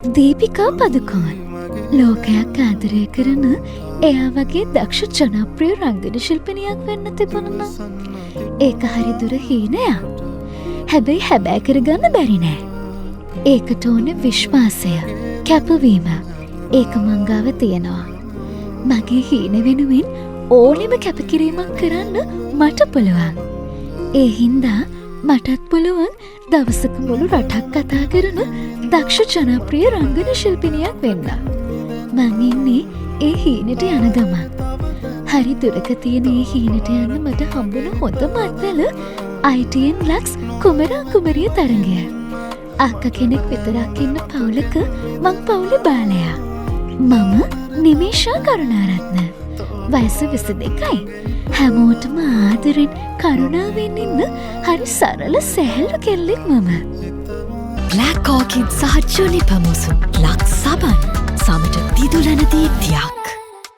දීපිකා පදුකෝන් ලෝකයක් ආදරය කරන එයා වගේ දක්ෂ ජනප්‍රිය රංගන ශිල්පිනියක් වෙන්න තිබුණා නම් ඒක හරි දුර හීනයක්. හැබැයි හැබෑ කරගන්න බැරි නෑ. ඒකට ඕනේ විශ්වාසය, කැපවීම. ඒක මං ගාව තියෙනවා. මගේ හීන වෙනුවෙන් ඕනෙම කැපකිරීමක් කරන්න මට පුළුවන්. ඒ හින්දා මටත් පුළුවන් දවසක මුළු රටක් කතා කරන දක්ෂ ජනප්‍රිය රංගන ශිල්පිනියක් වෙන්න. මං ඉන්නේ ඒ හීනට යන ගමන්. හරි දුරක තියෙන ඒ හීනට යන්න මට හම්බුන හොඳම අත්වල ITN ලක්ස් කුමරා කුමරිය තරගය. අක්ක කෙනෙක් විතරක් ඉන්න පවුලක මං පවුලේ බාලයා. මම නිමේෂා කරුණාරත්න. වයස 22යි. හැමෝටම ආදරෙන් කරුණාවෙන් ඉන්න හරි සරල සැහැල්ලු කෙල්ලෙක් මම. බ්ලැක් ඕකිඩ් සහ ජුනිපර් මුසු ලක් සබන් සමට දිදුලන දීප්තියක්.